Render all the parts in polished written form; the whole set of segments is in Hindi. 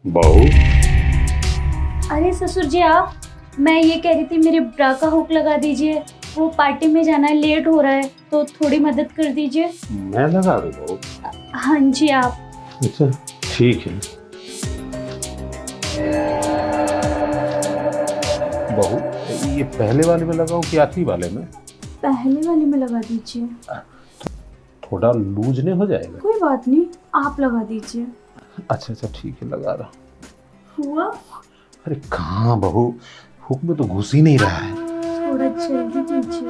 बहू, अरे ससुर जी आप, मैं ये कह रही थी मेरे ब्रा का हुक लगा दीजिए। वो पार्टी में जाना है, लेट हो रहा है तो थोड़ी मदद कर दीजिए। मैं लगा दूँ बहू? हाँ जी आप। अच्छा ठीक है। बहू, ये पहले वाले में लगाऊं कि आखिरी वाले में? पहले वाले में लगा दीजिए। थोड़ा लूज नहीं हो जाएगा? कोई बात नहीं, आप लगा दीजिए। अच्छा अच्छा ठीक है, लगा रहा हूँ। हुआ? अरे कहाँ बहू, हुक में तो घुस ही नहीं रहा है। थोड़ा जल्दी कीजिए।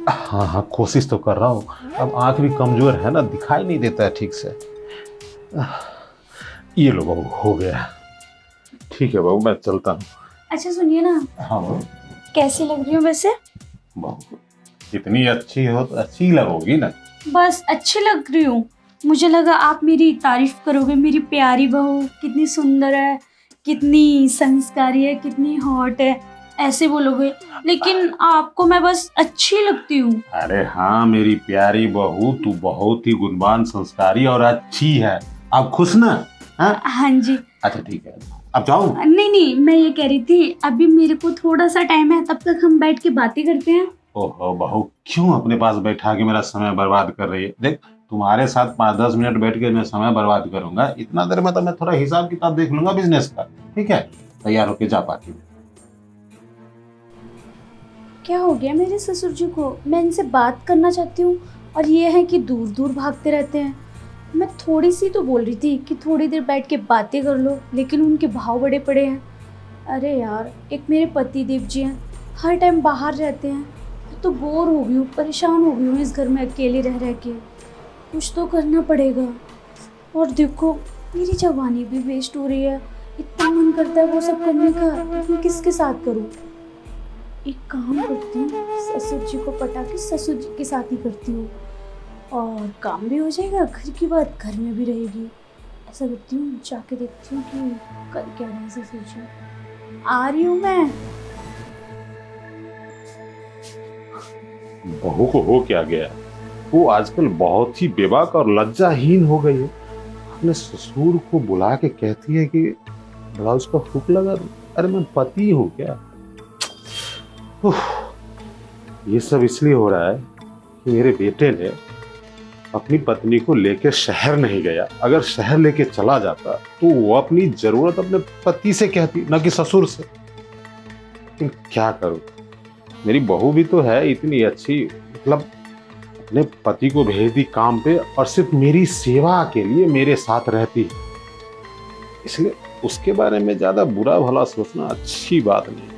हाँ हाँ, कोशिश तो कर रहा हूँ। अब आँख भी कमजोर है ना, दिखाई नहीं देता है ठीक से। ये लो बहू, हो गया। ठीक है बहू, मैं चलता हूँ। अच्छा सुनिए ना, हाँ बहू। कैसी लग रही हूँ वैसे? बहू इतनी अच्छी हो तो अच्छी लगोगी ना। बस अच्छी लग रही हूँ। मुझे लगा आप मेरी तारीफ करोगे। मेरी प्यारी बहू कितनी सुंदर है, कितनी संस्कारी है, कितनी हॉट है, ऐसे बोलोगे। लेकिन आपको मैं बस अच्छी लगती हूँ। अरे हाँ मेरी प्यारी बहू, तू बहुत ही गुणवान, संस्कारी और अच्छी है। आप खुश ना? हाँ हाँ जी। अच्छा ठीक है, अब जाओ। नहीं नहीं, मैं ये कह रही थी अभी मेरे को थोड़ा सा टाइम है, तब तक हम बैठ के बातें करते हैं। ओहो बहू, क्यों अपने पास बैठा के मेरा समय बर्बाद कर रही है? देख, तुम्हारे साथ 5-10 मिनट बैठ के मैं समय बर्बाद करूंगा, इतना देर में तो मैं थोड़ा हिसाब किताब देख लूंगा बिजनेस का। ठीक है, तैयार होके जा पाती हूँ। क्या हो गया मेरे ससुर जी को? मैं इनसे बात करना चाहती हूँ और ये है कि दूर दूर भागते रहते हैं। मैं थोड़ी सी तो बोल रही थी कि थोड़ी देर बैठ के बातें कर लो, लेकिन उनके भाव बड़े पड़े हैं। अरे यार, एक मेरे पति देव जी हैं, हर टाइम बाहर रहते हैं। मैं तो बोर हो गई हूँ, परेशान हो गई हूँ इस घर में अकेले रह रह के। कुछ तो करना पड़ेगा। और देखो, मेरी जवानी भी वेस्ट हो रही है। इतना मन करता है वो सब करने का, लेकिन मैं किसके साथ करूँ? एक काम करती हूँ, ससुर जी को पटा के ससुर जी के साथ ही करती हूँ, और काम भी हो जाएगा, घर की बात घर में भी रहेगी। ऐसा करती हूँ, जाके देखती हूँ कि कर क्या रहे हैं ससुर जी। आ रही हूँ मैं। बहू को हो क्या गया? वो आजकल बहुत ही बेबाक और लज्जाहीन हो गई है। अपने ससुर को बुला के कहती है कि ब्लाउज का हुक लगा दो। अरे मैं पति हूँ क्या? उफ, ये सब इसलिए हो रहा है कि मेरे बेटे ने अपनी पत्नी को लेकर शहर नहीं गया। अगर शहर लेके चला जाता तो वो अपनी जरूरत अपने पति से कहती, न कि ससुर से। लेकिन क्या करूं, मेरी बहू भी तो है इतनी अच्छी, मतलब अपने पति को भेज दी काम पे और सिर्फ मेरी सेवा के लिए मेरे साथ रहती है। इसलिए उसके बारे में ज्यादा बुरा भला सोचना अच्छी बात नहीं।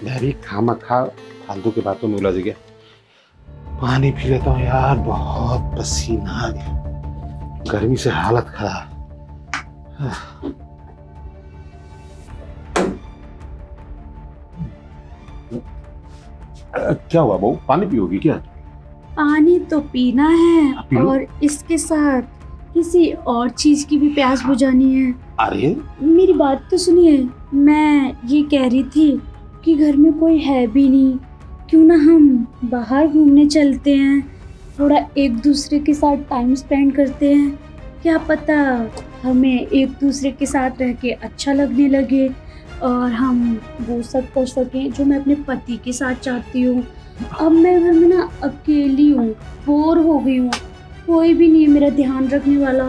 मैं भी खामखा फालतू की बातों में उलझ गया। पानी पी लेता हूँ यार, बहुत पसीना आ गया, गर्मी से हालत खराब। क्या हुआ बहू, पानी पियोगी क्या? पानी तो पीना है, पी लो। और इसके साथ किसी और चीज की भी प्यास बुझानी है। अरे मेरी बात तो सुनिए। मैं ये कह रही थी कि घर में कोई है भी नहीं, क्यों ना हम बाहर घूमने चलते हैं, थोड़ा एक दूसरे के साथ टाइम स्पेंड करते हैं। क्या पता हमें एक दूसरे के साथ रह के अच्छा लगने लगे, और हम वो सब कर सकें जो मैं अपने पति के साथ चाहती हूँ। अब मैं घर में ना अकेली हूँ, बोर हो गई हूँ, कोई भी नहीं है मेरा ध्यान रखने वाला।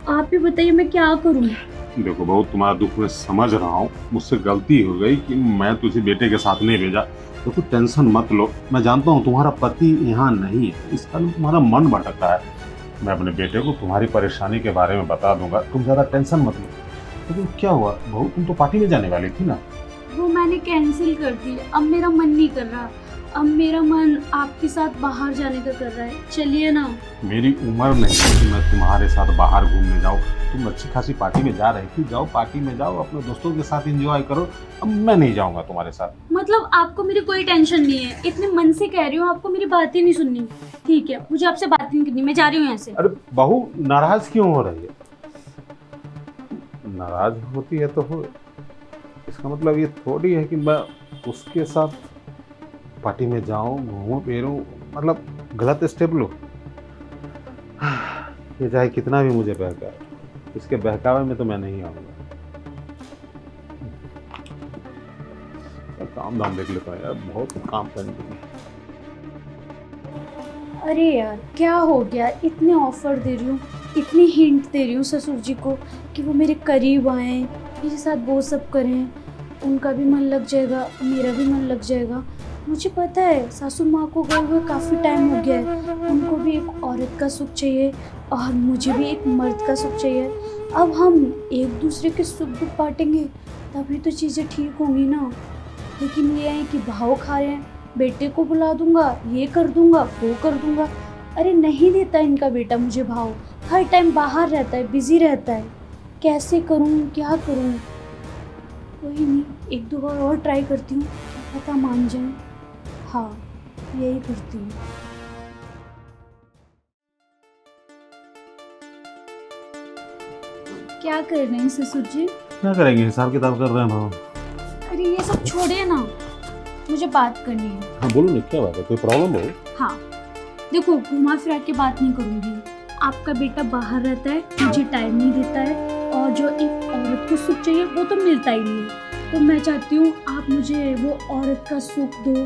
आप ही बताइए मैं क्या करूँ? देखो बहू, तुम्हारा दुख मैं समझ रहा हूँ। मुझसे गलती हो गई कि मैं तुझे बेटे के साथ नहीं भेजा। देखो टेंशन मत लो, मैं जानता हूँ तुम्हारा पति यहाँ नहीं है, इस कारण तुम्हारा मन भटक रहा है। मैं अपने बेटे को तुम्हारी परेशानी के बारे में बता दूंगा, तुम ज़्यादा टेंशन मत लो। लेकिन क्या हुआ बहू, तुम तो पार्टी में जाने वाली थी ना? वो मैंने कैंसिल कर दी। अब मेरा मन नहीं कर रहा। अब मेरा मन आपके साथ बाहर जाने का कर रहा है। चलिए ना। मेरी उम्र नहीं है कि मैं तुम्हारे साथ बाहर घूमने जाऊँ। तुम अच्छी खासी पार्टी में जा रही थी, जाओ पार्टी में जाओ, अपने दोस्तों के साथ एंजॉय करो। अब मैं नहीं जाऊँगा तुम्हारे साथ। मतलब आपको मेरी कोई टेंशन नहीं है? इतने मन से कह रही हूँ, आपको मेरी बात ही नहीं सुननी। ठीक है, मुझे आपसे बात नहीं करनी, मैं जा रही हूँ यहाँ से। अरे बहू, नाराज क्यों हो रही है? नाराज होती है तो हो, इसका मतलब ये थोड़ी है कि मैं उसके साथ पार्टी में जाऊं, घूमूं फिरूं, मतलब गलत स्टेप लो। ये चाहे कितना भी मुझे बहकाए, इसके बहकावे में तो मैं नहीं आऊंगा। काम धाम देख लेता है यार, बहुत काम करने। अरे यार क्या हो गया, इतने ऑफर दे रही हूँ, इतनी हिंट दे रही हूँ ससुर जी को कि वो मेरे करीब आएँ, मेरे साथ वो सब करें, उनका भी मन लग जाएगा, मेरा भी मन लग जाएगा। मुझे पता है सासू माँ को गए हुए काफ़ी टाइम हो गया है, उनको भी एक औरत का सुख चाहिए और मुझे भी एक मर्द का सुख चाहिए। अब हम एक दूसरे के सुख दुख बांटेंगे तभी तो चीज़ें ठीक होंगी ना। लेकिन ये है कि भाव खा रहे हैं, बेटे को बुला दूंगा, ये कर दूंगा, वो कर दूंगा। अरे नहीं देता इनका बेटा मुझे भाव, हर टाइम बाहर रहता है, बिजी रहता है। कैसे करूं, क्या करूं? कोई नहीं, एक दो बार और ट्राई करती हूँ, क्या पता मान जाए। हाँ यही करती हूँ। क्या कर रहे हैं ससुर जी? क्या करेंगे, हिसाब किताब कर रहे हैं भाव। अरे ये सब छोड़िए ना, मुझे बात करनी है। हाँ बोलो ना, क्या बात है, कोई प्रॉब्लम हो? हाँ देखो, घुमा फिरा के बात नहीं करूँगी। आपका बेटा बाहर रहता है, मुझे टाइम नहीं देता है, और जो एक औरत को सुख चाहिए वो तो मिलता ही नहीं है। तो मैं चाहती हूँ आप मुझे वो औरत का सुख दो,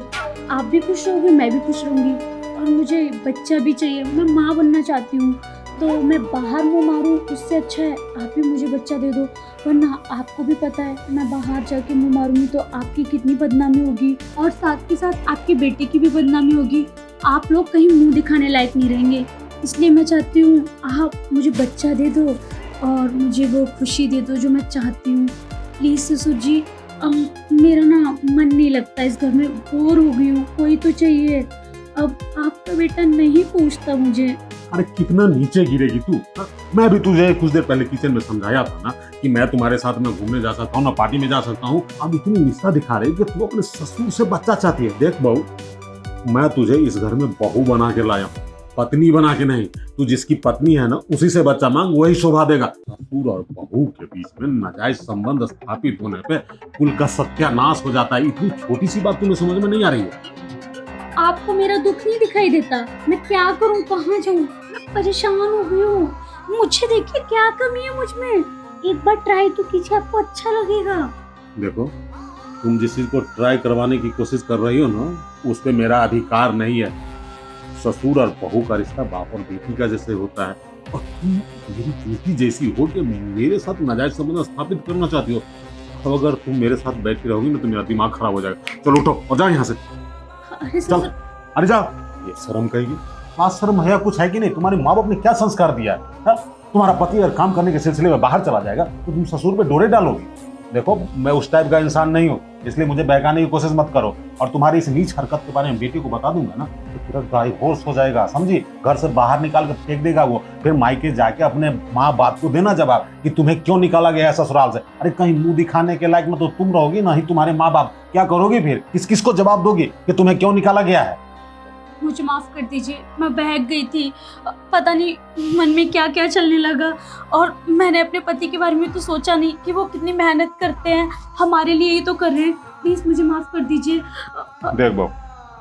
आप भी खुश रहोगे, मैं भी खुश रहूँगी, और मुझे बच्चा भी चाहिए, मैं माँ बनना चाहती हूँ। तो मैं बाहर मुँह मारूँ उससे अच्छा है आप ही मुझे बच्चा दे दो, वरना आपको भी पता है मैं बाहर जाके मुँह मारूंगी तो आपकी कितनी बदनामी होगी, और साथ के साथ आपके बेटे की भी बदनामी होगी। आप लोग कहीं मुंह दिखाने लायक नहीं रहेंगे। इसलिए मैं चाहती हूँ आप मुझे बच्चा दे दो और मुझे वो खुशी दे दो जो मैं चाहती हूँ। प्लीज़ ससुर जी, मेरा ना मन नहीं लगता इस घर में, बोर हो गई हूँ, कोई तो चाहिए। अब आपका बेटा नहीं पूछता मुझे। अरे कितना नीचे गिरेगी तू, हाँ? मैं भी तुझे कुछ देर पहले किचन में समझाया था ना कि मैं तुम्हारे साथ में घूमने जा सकता हूँ ना, पार्टी में जा सकता हूँ। अब इतनी निष्ठा दिखा रही कि तू अपने ससुर से बच्चा चाहती है। देख बहू, मैं तुझे इस घर में बहू बना के लाया हूँ, पत्नी बना के नहीं। तू जिसकी पत्नी है ना उसी से बच्चा मांग, वही शोभा देगा। ससुर और बहू के बीच में नाजायज संबंध स्थापित होने पे कुल का सत्यानाश हो जाता है। इतनी छोटी सी बात तुम्हें समझ में नहीं आ रही है? आपको मेरा दुख नहीं दिखाई देता? मैं क्या करूं, कहाँ जाऊं? मैं परेशान हो गई हूँ। मुझे देखिए क्या कमी है मुझ में, एक बार ट्राई तो कीजिए, आपको अच्छा लगेगा। देखो, तुम जिस चीज को ट्राई करवाने की कोशिश कर रही हो ना, उस पे मेरा अधिकार नहीं है। ससुर और बहू का रिश्ता बाप और बेटी का जैसे होता है, और तुम मेरी बेटी जैसी हो के मेरे साथ नाजायज संबंध स्थापित करना चाहती हो। अब अगर तुम मेरे साथ बैठी रहोगी ना तो मेरा दिमाग खराब हो जाएगा। चलो उठो और जाओ यहाँ से। अरे चल, अरे जाओ। ये शर्म कहेगी, आज शर्म है कुछ है कि नहीं? तुम्हारे माँ बाप ने क्या संस्कार दिया है? हाँ? तुम्हारा पति अगर काम करने के सिलसिले में बाहर चला जाएगा तो तुम ससुर पे डोरे डालोगी। देखो, मैं उस टाइप का इंसान नहीं हूँ, इसलिए मुझे बहकाने की कोशिश मत करो। और तुम्हारी इस नीच हरकत के बारे में बेटी को बता दूंगा ना तो पूरा डाइवोर्स हो जाएगा, समझी? घर से बाहर निकाल कर फेंक देगा वो, फिर मायके जाके अपने माँ बाप को देना जवाब कि तुम्हें क्यों निकाला गया है ससुराल से। अरे कहीं मुंह दिखाने के लायक में तो तुम रहोगी ना ही तुम्हारे माँ बाप। क्या करोगे फिर? किस किस को जवाब दोगी कि तुम्हें क्यों निकाला गया है? मुझे माफ कर दीजिए, मैं बहक गई थी, पता नहीं मन में क्या क्या चलने लगा, और मैंने अपने पति के बारे में तो सोचा नहीं कि वो कितनी मेहनत करते हैं, हमारे लिए ही तो कर रहे हैं। प्लीज मुझे माफ कर दीजिए। देख बहू,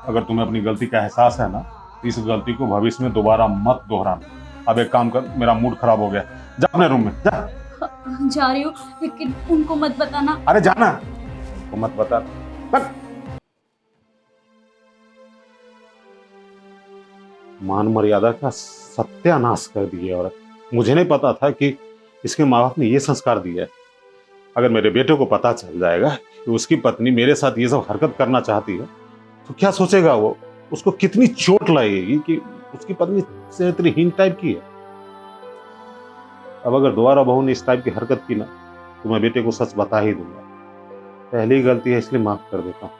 अगर तुम्हें अपनी गलती का एहसास है ना तो इस गलती को भविष्य में दोबारा मत दोहराना। अब एक काम कर, मेरा मूड खराब हो गया, जा अपने रूम में जा। जा रही हूँ, लेकिन उनको मत बताना। अरे जाना, उनको मत बता। बस। मान मर्यादा का सत्यानाश कर दिए औरत। मुझे नहीं पता था कि इसके माँ बाप ने ये संस्कार दिया है। अगर मेरे बेटे को पता चल जाएगा कि उसकी पत्नी मेरे साथ ये सब हरकत करना चाहती है तो क्या सोचेगा वो? उसको कितनी चोट लगेगी कि उसकी पत्नी चरित्रहीन टाइप की है। अब अगर दोबारा बहू ने इस टाइप की हरकत की ना तो मैं बेटे को सच बता ही दूंगा। पहली गलती है इसलिए माफ कर देता हूँ।